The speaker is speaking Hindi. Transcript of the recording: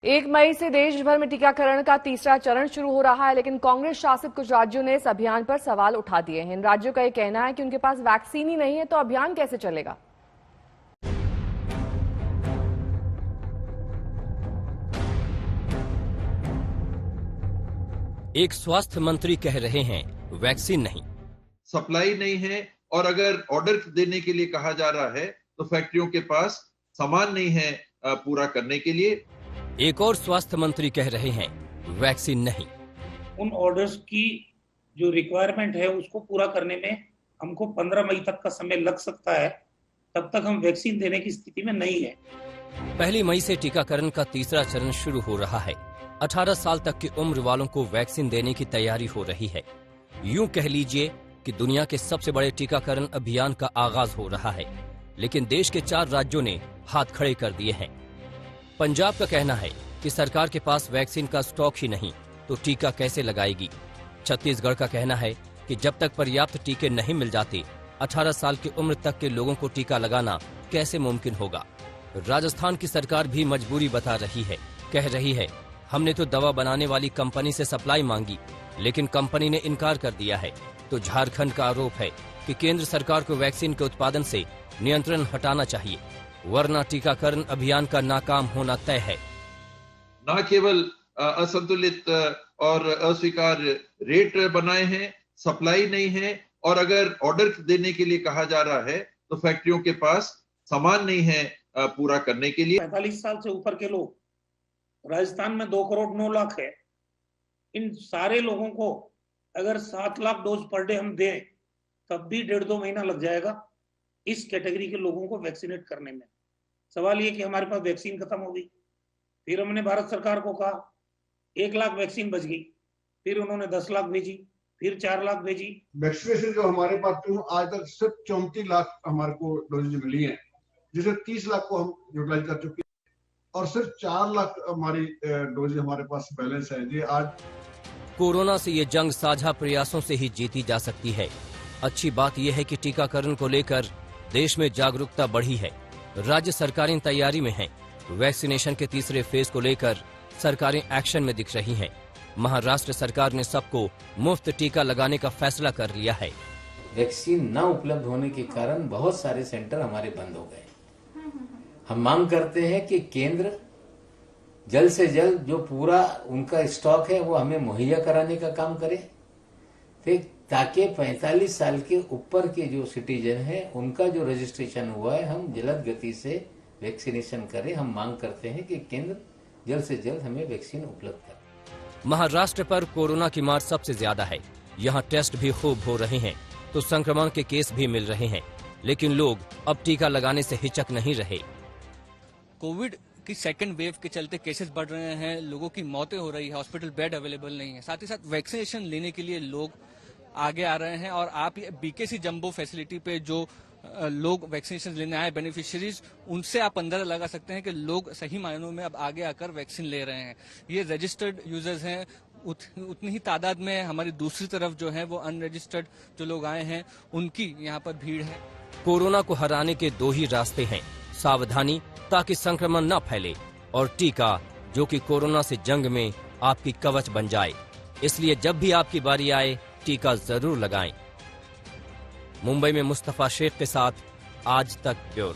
1 मई से देश भर में टीकाकरण का तीसरा चरण शुरू हो रहा है, लेकिन कांग्रेस शासित कुछ राज्यों ने इस अभियान पर सवाल उठा दिए हैं। इन राज्यों का यह कहना है कि उनके पास वैक्सीन ही नहीं है, तो अभियान कैसे चलेगा। एक स्वास्थ्य मंत्री कह रहे हैं वैक्सीन नहीं, सप्लाई नहीं है, और अगर ऑर्डर देने के लिए कहा जा रहा है तो फैक्ट्रियों के पास सामान नहीं है पूरा करने के लिए। एक और स्वास्थ्य मंत्री कह रहे हैं वैक्सीन नहीं। उन ऑर्डर्स की जो रिक्वायरमेंट है उसको पूरा करने में हमको 15 मई तक का समय लग सकता है, तब तक हम वैक्सीन देने की स्थिति में नहीं है। 1 मई से टीकाकरण का तीसरा चरण शुरू हो रहा है। 18 साल तक की उम्र वालों को वैक्सीन देने की तैयारी हो रही है। यूं कह लीजिए कि दुनिया के सबसे बड़े टीकाकरण अभियान का आगाज हो रहा है, लेकिन देश के 4 राज्यों ने हाथ खड़े कर दिए हैं। पंजाब का कहना है कि सरकार के पास वैक्सीन का स्टॉक ही नहीं, तो टीका कैसे लगाएगी। छत्तीसगढ़ का कहना है कि जब तक पर्याप्त टीके नहीं मिल जाते, 18 साल की उम्र तक के लोगों को टीका लगाना कैसे मुमकिन होगा। राजस्थान की सरकार भी मजबूरी बता रही है, कह रही है हमने तो दवा बनाने वाली कंपनी से सप्लाई मांगी, लेकिन कंपनी ने इनकार कर दिया है। तो झारखंड का आरोप है कि केंद्र सरकार को वैक्सीन के उत्पादन से नियंत्रण हटाना चाहिए, वरना टीकाकरण अभियान का नाकाम होना तय है। न केवल असंतुलित और अस्वीकार्य रेट बनाए हैं, सप्लाई नहीं है, और अगर ऑर्डर देने के लिए कहा जा रहा है तो फैक्ट्रियों के पास सामान नहीं है पूरा करने के लिए। 45 साल से ऊपर के लोग राजस्थान में 2 करोड़ 9 लाख है। इन सारे लोगों को अगर 7 लाख डोज पर डे हम दें, तब भी 1.5-2 महीना लग जाएगा इस कैटेगरी के लोगों को वैक्सीनेट करने में। सवाल ये कि हमारे पास वैक्सीन खत्म हो गई, फिर हमने भारत सरकार को कहा 1 लाख वैक्सीन बच गई, फिर उन्होंने 10 लाख भेजी, फिर 4 लाख भेजी। वैक्सीनेशन जो हमारे पास आज तक सिर्फ 34 लाख हमारे को डोजेज मिली है, जिसे 30 लाख को हम यूटिलाइज कर चुके हैं, और सिर्फ 4 लाख हमारी डोज हमारे पास बैलेंस है। ये आज कोरोना से ये जंग साझा प्रयासों से ही जीती जा सकती है। अच्छी बात यह है कि टीकाकरण को लेकर देश में जागरूकता बढ़ी है। राज्य सरकारें तैयारी में हैं। वैक्सीनेशन के तीसरे फेज को लेकर सरकारें एक्शन में दिख रही हैं। महाराष्ट्र सरकार ने सबको मुफ्त टीका लगाने का फैसला कर लिया है। वैक्सीन न उपलब्ध होने के कारण बहुत सारे सेंटर हमारे बंद हो गए। हम मांग करते हैं कि केंद्र जल्द से जल्द जो पूरा उनका स्टॉक है वो हमें मुहैया कराने का काम करे, ताकि 45 साल के ऊपर के जो सिटीजन हैं उनका जो रजिस्ट्रेशन हुआ है हम जल्द गति से वैक्सीनेशन करें। हम मांग करते हैं कि केंद्र जल्द से जल्द हमें वैक्सीन उपलब्ध करे। महाराष्ट्र पर कोरोना की मार सबसे ज्यादा है। यहाँ टेस्ट भी खूब हो रहे हैं, तो संक्रमण के केस भी मिल रहे हैं, लेकिन लोग अब टीका लगाने से हिचक नहीं रहे। कोविड की सेकंड वेव के चलते केसेस बढ़ रहे हैं, लोगों की मौतें हो रही है, हॉस्पिटल बेड अवेलेबल नहीं है। साथ ही साथ वैक्सीनेशन लेने के लिए लोग आगे आ रहे हैं, और आप ये बीकेसी जंबो फैसिलिटी पे जो लोग वैक्सीनेशन लेने आए बेनिफिशियरीज, उनसे आप अंदाजा लगा सकते हैं कि लोग सही मायनों में अब आगे आकर वैक्सीन ले रहे हैं। ये रजिस्टर्ड यूजर्स हैं, उतनी ही तादाद में हमारी दूसरी तरफ जो है वो अनरजिस्टर्ड जो लोग आए हैं उनकी यहाँ पर भीड़ है। कोरोना को हराने के 2 ही रास्ते हैं, सावधानी ताकि संक्रमण न फैले, और टीका जो कि कोरोना से जंग में आपकी कवच बन जाए। इसलिए जब भी आपकी बारी आए टीका जरूर लगाएं। मुंबई में मुस्तफा शेख के साथ आज तक ब्यूरो।